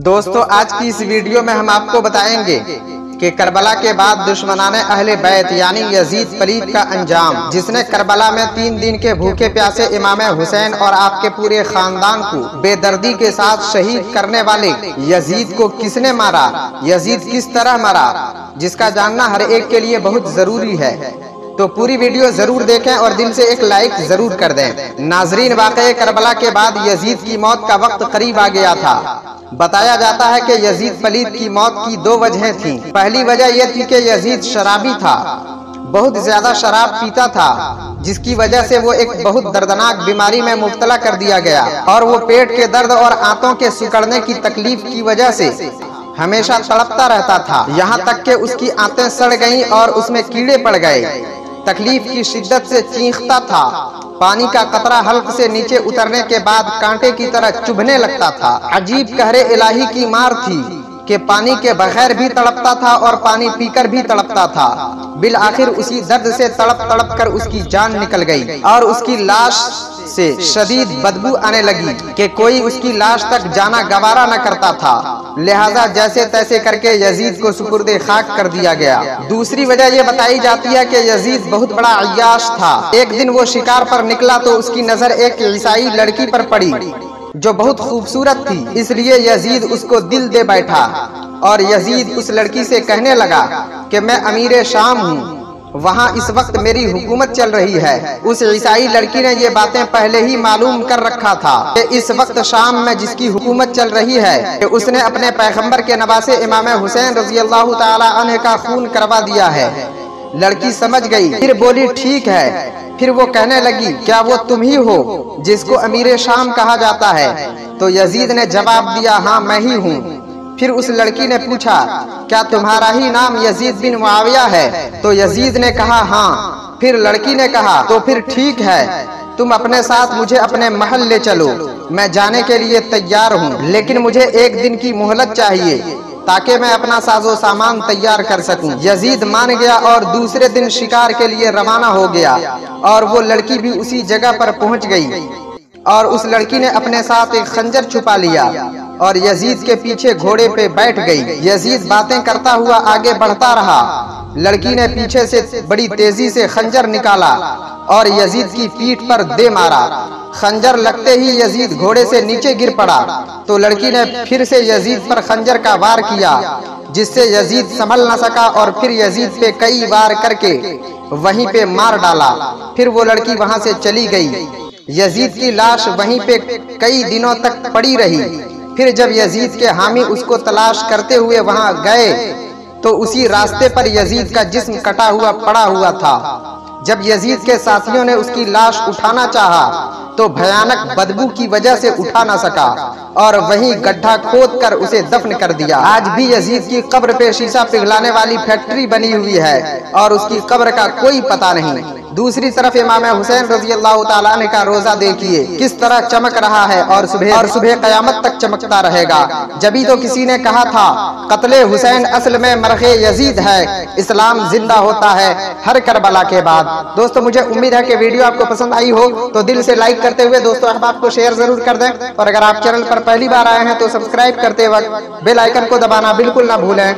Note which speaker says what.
Speaker 1: दोस्तों आज की इस वीडियो में हम आपको बताएंगे कि करबला के बाद दुश्मनाने अहले बैत यानी यजीद पलीद का अंजाम, जिसने करबला में 3 दिन के भूखे प्यासे इमाम हुसैन और आपके पूरे खानदान को बेदर्दी के साथ शहीद करने वाले यजीद को किसने मारा, यजीद किस तरह मरा, जिसका जानना हर एक के लिए बहुत जरूरी है। तो पूरी वीडियो जरूर देखें और दिल से एक लाइक जरूर कर दें। नाजरीन, वाक़या करबला के बाद यजीद की मौत का वक्त करीब आ गया था। बताया जाता है कि यजीद पलीद की मौत की 2 वजहें थीं। पहली वजह यह थी कि यजीद शराबी था, बहुत ज्यादा शराब पीता था, जिसकी वजह से वो एक बहुत दर्दनाक बीमारी में मुब्तला कर दिया गया और वो पेट के दर्द और आंतों के सिकुड़ने की तकलीफ की वजह से हमेशा तड़पता रहता था, यहाँ तक कि उसकी आंतें सड़ गईं और उसमें कीड़े पड़ गए। तकलीफ की शिद्दत से चीखता था। पानी का कतरा हल्क से नीचे उतरने के बाद कांटे की तरह चुभने लगता था। अजीब कहरे इलाही की मार थी कि पानी के बगैर भी तड़पता था और पानी पीकर भी तड़पता था। बिल आखिर उसी दर्द से तड़प तड़प कर उसकी जान निकल गई और उसकी लाश से शदीद बदबू आने लगी कि कोई उसकी लाश तक जाना गवारा न करता था। लिहाजा जैसे तैसे करके यजीद को सुपुर्दे खाक कर दिया गया। दूसरी वजह यह बताई जाती है कि यजीद बहुत बड़ा अय्याश था। एक दिन वो शिकार पर निकला तो उसकी नजर एक ईसाई लड़की पर पड़ी जो बहुत खूबसूरत थी, इसलिए यजीद उसको दिल दे बैठा और यजीद उस लड़की से कहने लगा कि मैं अमीर शाम हूँ, वहाँ इस वक्त मेरी हुकूमत चल रही है। उस ईसाई लड़की ने ये बातें पहले ही मालूम कर रखा था कि इस वक्त शाम में जिसकी हुकूमत चल रही है कि उसने अपने पैगंबर के नवासे इमाम हुसैन रज़ी अल्लाह ताला अन्हु का खून करवा दिया है। लड़की समझ गई, फिर बोली ठीक है। फिर वो कहने लगी, क्या वो तुम ही हो जिसको अमीर शाम कहा जाता है? तो यजीद ने जवाब दिया, हाँ मैं ही हूँ। फिर उस लड़की ने पूछा, क्या तुम्हारा ही नाम यजीद बिन मुआविया है? तो यजीद ने कहा हाँ। फिर लड़की ने कहा, तो फिर ठीक है, तुम अपने साथ मुझे अपने महल ले चलो, मैं जाने के लिए तैयार हूँ, लेकिन मुझे 1 दिन की मोहलत चाहिए ताकि मैं अपना साजो सामान तैयार कर सकूं। यजीद मान गया और दूसरे दिन शिकार के लिए रवाना हो गया और वो लड़की भी उसी जगह पर पहुंच गई और उस लड़की ने अपने साथ एक खंजर छुपा लिया और यजीद के पीछे घोड़े पे बैठ गई। यजीद बातें करता हुआ आगे बढ़ता रहा। लड़की ने पीछे से बड़ी तेजी से खंजर निकाला और यजीद की पीठ पर दे मारा। खंजर लगते ही यजीद घोड़े से नीचे गिर पड़ा तो लड़की ने फिर से यजीद पर खंजर का वार किया, जिससे यजीद संभल न सका और फिर यजीद पे कई वार करके वहीं पे मार डाला। फिर वो लड़की वहां से चली गई। यजीद की लाश वहीं पे कई दिनों तक पड़ी रही। फिर जब यजीद के हामी उसको तलाश करते हुए वहां गए तो उसी रास्ते पर यजीद का जिस्म कटा हुआ पड़ा हुआ था। जब यजीद के साथियों ने उसकी लाश उठाना चाहा तो भयानक बदबू की वजह से उठा न सका और वहीं गड्ढा खोद कर उसे दफन कर दिया। आज भी यजीद की कब्र पे शीशा पिघलाने वाली फैक्ट्री बनी हुई है और उसकी कब्र का कोई पता नहीं। दूसरी तरफ इमाम हुसैन रज़ी अल्लाह ताला अन्हु का रोजा देखिए किस तरह चमक रहा है और सुबह क़यामत तक चमकता रहेगा। जभी तो किसी ने कहा था कत्ले हुसैन असल में मरग़े यजीद है, इस्लाम जिंदा होता है हर करबला के बाद। दोस्तों मुझे उम्मीद है कि वीडियो आपको पसंद आई हो तो दिल से लाइक करते हुए दोस्तों अहबाब को शेयर जरूर कर दें और अगर आप चैनल पर पहली बार आए हैं तो सब्सक्राइब करते वक्त बेल आइकन को दबाना बिल्कुल ना भूलें।